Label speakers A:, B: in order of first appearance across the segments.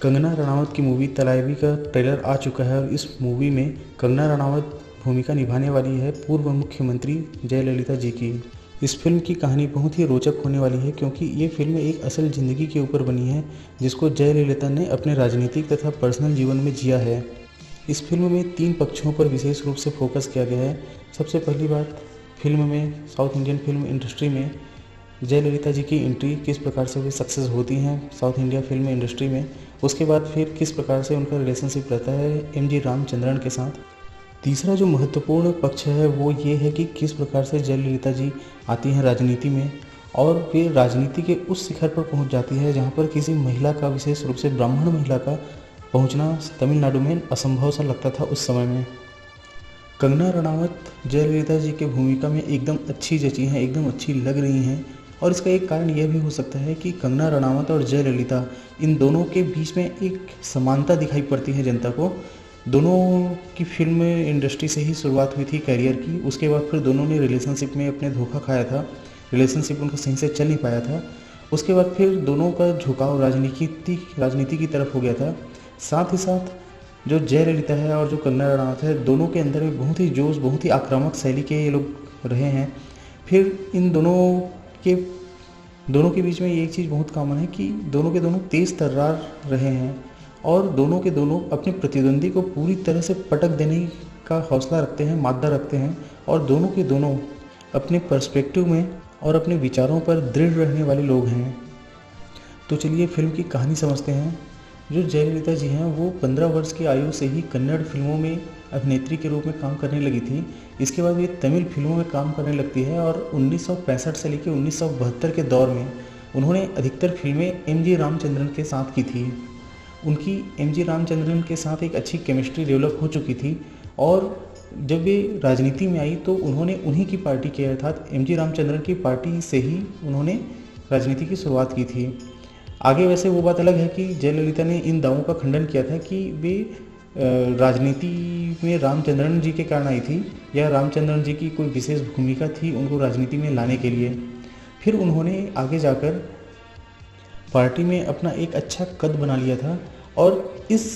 A: कंगना रनावत की मूवी तलाइवी का ट्रेलर आ चुका है और इस मूवी में कंगना रनावत भूमिका निभाने वाली है पूर्व मुख्यमंत्री जयललिता जी की। इस फिल्म की कहानी बहुत ही रोचक होने वाली है क्योंकि ये फिल्म एक असल ज़िंदगी के ऊपर बनी है जिसको जयललिता ने अपने राजनीतिक तथा पर्सनल जीवन में जिया है। इस फिल्म में 3 पक्षों पर विशेष रूप से फोकस किया गया है। सबसे पहली बात, फिल्म में साउथ इंडियन फिल्म इंडस्ट्री में जयललिता जी की एंट्री किस प्रकार से वे सक्सेस होती हैं साउथ इंडिया फिल्म इंडस्ट्री में। उसके बाद फिर किस प्रकार से उनका रिलेशनशिप रहता है एम.जी. रामचंद्रन के साथ। तीसरा जो महत्वपूर्ण पक्ष है वो ये है कि किस प्रकार से जयललिता जी आती हैं राजनीति में और फिर राजनीति के उस शिखर पर पहुंच जाती है जहां पर किसी महिला का, विशेष रूप से ब्राह्मण महिला का पहुंचना तमिलनाडु में असंभव सा लगता था उस समय में। कंगना रनावत जयललिता जी की भूमिका में एकदम अच्छी जची हैं, एकदम अच्छी लग रही हैं और इसका एक कारण यह भी हो सकता है कि कंगना रनावत और जयललिता इन दोनों के बीच में एक समानता दिखाई पड़ती है जनता को। दोनों की फिल्म इंडस्ट्री से ही शुरुआत हुई थी करियर की, उसके बाद फिर दोनों ने रिलेशनशिप में अपने धोखा खाया था, रिलेशनशिप उनका सही से चल नहीं पाया था। उसके बाद फिर दोनों का झुकाव राजनीति की तरफ हो गया था। साथ ही साथ जो जयललिता है और जो कंगना रनावत है, दोनों के अंदर में बहुत ही जोश, बहुत ही आक्रामक शैली के ये लोग रहे हैं। फिर इन दोनों के बीच में एक चीज़ बहुत कॉमन है कि दोनों के दोनों तेज़ तर्रार रहे हैं और दोनों के दोनों अपने प्रतिद्वंदी को पूरी तरह से पटक देने का हौसला रखते हैं, मादा रखते हैं और दोनों के दोनों अपने पर्सपेक्टिव में और अपने विचारों पर दृढ़ रहने वाले लोग हैं। तो चलिए फिल्म की कहानी समझते हैं। जो जयललिता जी हैं वो 15 वर्ष की आयु से ही कन्नड़ फिल्मों में अभिनेत्री के रूप में काम करने लगी थी। इसके बाद ये तमिल फिल्मों में काम करने लगती है और 1965 से लेकर 1972 के दौर में उन्होंने अधिकतर फिल्में एम.जी. रामचंद्रन के साथ की थी। उनकी एम.जी. रामचंद्रन के साथ एक अच्छी केमिस्ट्री डेवलप हो चुकी थी और जब वे राजनीति में आई तो उन्होंने उन्हीं की पार्टी के, अर्थात एम.जी. रामचंद्रन की पार्टी से ही उन्होंने राजनीति की शुरुआत की थी। आगे वैसे वो बात अलग है कि जयललिता ने इन दावों का खंडन किया था कि वे राजनीति में रामचंद्रन जी के कारण आई थी या रामचंद्रन जी की कोई विशेष भूमिका थी उनको राजनीति में लाने के लिए। फिर उन्होंने आगे जाकर पार्टी में अपना एक अच्छा कद बना लिया था और इस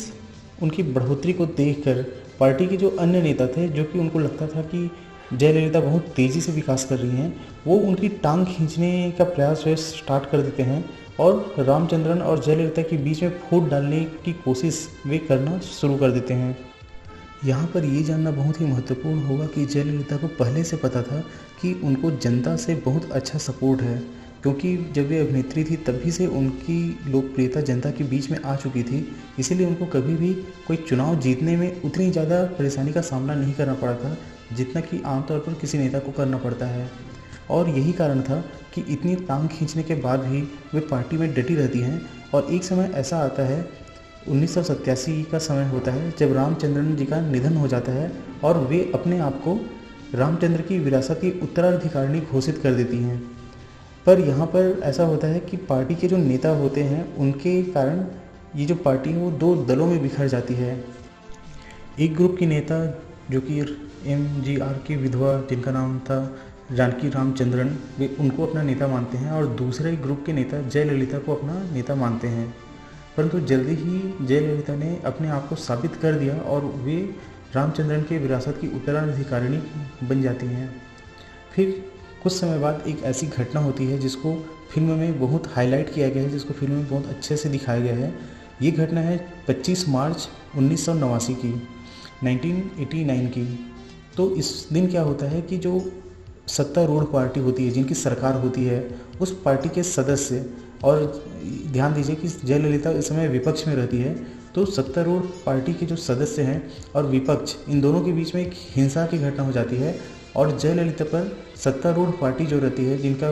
A: उनकी बढ़ोतरी को देखकर पार्टी के जो अन्य नेता थे, जो कि उनको लगता था कि जयललिता बहुत तेज़ी से विकास कर रही हैं, वो उनकी टांग खींचने का प्रयास वे स्टार्ट कर देते हैं और रामचंद्रन और जयललिता के बीच में फूट डालने की कोशिश वे करना शुरू कर देते हैं। यहाँ पर ये जानना बहुत ही महत्वपूर्ण होगा कि जयललिता को पहले से पता था कि उनको जनता से बहुत अच्छा सपोर्ट है, क्योंकि जब वे अभिनेत्री थी तभी से उनकी लोकप्रियता जनता के बीच में आ चुकी थी। इसीलिए उनको कभी भी कोई चुनाव जीतने में उतनी ज़्यादा परेशानी का सामना नहीं करना पड़ा था जितना कि आमतौर पर किसी नेता को करना पड़ता है। और यही कारण था कि इतनी टांग खींचने के बाद भी वे पार्टी में डटी रहती हैं। और एक समय ऐसा आता है, 1987 का समय होता है, जब रामचंद्रन जी का निधन हो जाता है और वे अपने आप को रामचंद्र की विरासत की उत्तराधिकारिणी घोषित कर देती हैं। पर यहाँ पर ऐसा होता है कि पार्टी के जो नेता होते हैं उनके कारण ये जो पार्टी है वो 2 दलों में बिखर जाती है। एक ग्रुप के नेता जो कि एम.जी.आर. की विधवा जिनका नाम था जानकी रामचंद्रन, वे उनको अपना नेता मानते हैं और दूसरे ग्रुप के नेता जयललिता को अपना नेता मानते हैं। परंतु जल्दी ही जयललिता ने अपने आप को साबित कर दिया और वे रामचंद्रन के विरासत की उत्तराधिकारिणी बन जाती हैं। फिर कुछ समय बाद एक ऐसी घटना होती है जिसको फिल्म में बहुत हाईलाइट किया गया है, जिसको फिल्म में बहुत अच्छे से दिखाया गया है। ये घटना है 25 मार्च 1989 की, 1989 की। तो इस दिन क्या होता है कि जो सत्तारूढ़ पार्टी होती है, जिनकी सरकार होती है, उस पार्टी के सदस्य, और ध्यान दीजिए कि जयललिता इस समय विपक्ष में रहती है, तो सत्तारूढ़ पार्टी के जो सदस्य हैं और विपक्ष, इन दोनों के बीच में एक हिंसा की घटना हो जाती है और जयललिता पर सत्तारूढ़ पार्टी जो रहती है, जिनका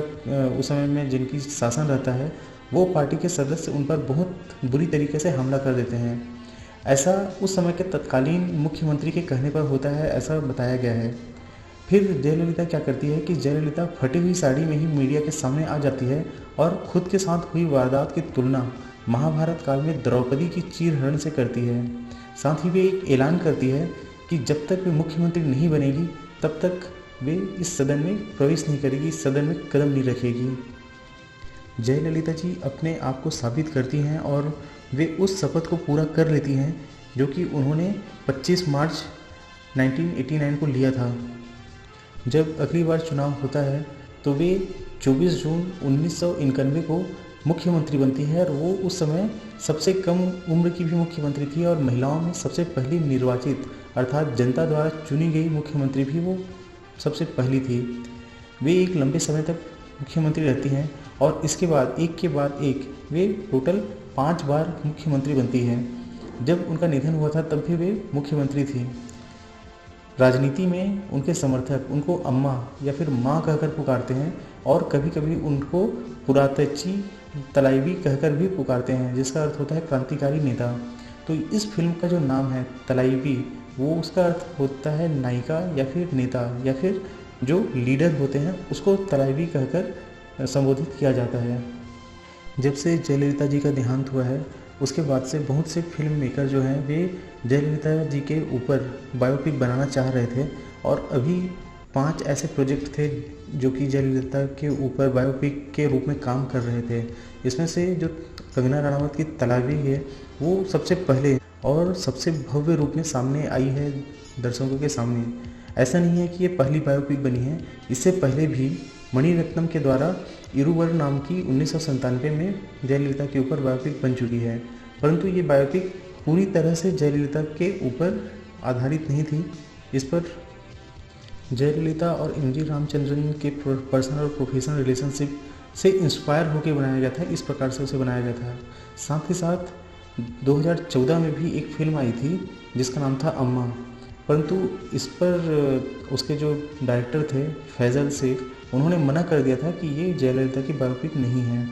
A: उस समय में जिनकी शासन रहता है, वो पार्टी के सदस्य उन पर बहुत बुरी तरीके से हमला कर देते हैं। ऐसा उस समय के तत्कालीन मुख्यमंत्री के कहने पर होता है, ऐसा बताया गया है। फिर जयललिता क्या करती है कि जयललिता फटी हुई साड़ी में ही मीडिया के सामने आ जाती है और खुद के साथ हुई वारदात की तुलना महाभारत काल में द्रौपदी की चीरहरण से करती है। साथ ही वे एक ऐलान करती है कि जब तक वे मुख्यमंत्री नहीं बनेगी तब तक वे इस सदन में प्रवेश नहीं करेगी, इस सदन में कदम नहीं रखेगी। जयललिता जी अपने आप को साबित करती हैं और वे उस शपथ को पूरा कर लेती हैं जो कि उन्होंने 25 मार्च 1989 को लिया था। जब अगली बार चुनाव होता है तो वे 24 जून 1991 को मुख्यमंत्री बनती है और वो उस समय सबसे कम उम्र की भी मुख्यमंत्री थी और महिलाओं में सबसे पहली निर्वाचित अर्थात जनता द्वारा चुनी गई मुख्यमंत्री भी वो सबसे पहली थी। वे एक लंबे समय तक मुख्यमंत्री रहती हैं और इसके बाद एक के बाद एक वे टोटल 5 बार मुख्यमंत्री बनती हैं। जब उनका निधन हुआ था तब भी वे मुख्यमंत्री थी। राजनीति में उनके समर्थक उनको अम्मा या फिर माँ कहकर पुकारते हैं और कभी कभी उनको पुरातची तलाइवी कहकर भी पुकारते हैं, जिसका अर्थ होता है क्रांतिकारी नेता। तो इस फिल्म का जो नाम है तलाइवी, वो उसका अर्थ होता है नायिका या फिर नेता या फिर जो लीडर होते हैं उसको तलाइवी कहकर संबोधित किया जाता है। जब से जयललिता जी का देहांत हुआ है उसके बाद से बहुत से फिल्म मेकर जो हैं वे जयललिता जी के ऊपर बायोपिक बनाना चाह रहे थे और अभी 5 ऐसे प्रोजेक्ट थे जो कि जयललिता के ऊपर बायोपिक के रूप में काम कर रहे थे। इसमें से जो कंगना रनावत की तलावी है वो सबसे पहले और सबसे भव्य रूप में सामने आई है दर्शकों के सामने। ऐसा नहीं है कि ये पहली बायोपिक बनी है, इससे पहले भी मणिरत्नम के द्वारा इरुवर नाम की 1997 में जयललिता के ऊपर बायोपिक बन चुकी है, परंतु ये बायोपिक पूरी तरह से जयललिता के ऊपर आधारित नहीं थी। इस पर जयललिता और एमजी रामचंद्रन के पर्सनल और प्रोफेशनल रिलेशनशिप से इंस्पायर होकर बनाया गया था, इस प्रकार से उसे बनाया गया था। साथ ही साथ 2014 में भी एक फिल्म आई थी जिसका नाम था अम्मा, परंतु इस पर उसके जो डायरेक्टर थे फैजल शेख, उन्होंने मना कर दिया था कि ये जयललिता की बायोपिक नहीं है।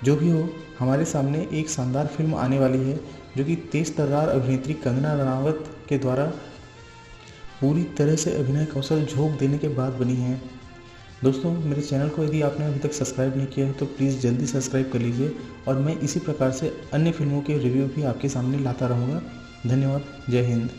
A: जो भी हो, हमारे सामने एक शानदार फिल्म आने वाली है जो कि तेज तर्रार अभिनेत्री कंगना रनावत के द्वारा पूरी तरह से अभिनय कौशल झोंक देने के बाद बनी है। दोस्तों, मेरे चैनल को यदि आपने अभी तक सब्सक्राइब नहीं किया है तो प्लीज़ जल्दी सब्सक्राइब कर लीजिए और मैं इसी प्रकार से अन्य फिल्मों के रिव्यू भी आपके सामने लाता रहूँगा। धन्यवाद। जय हिंद।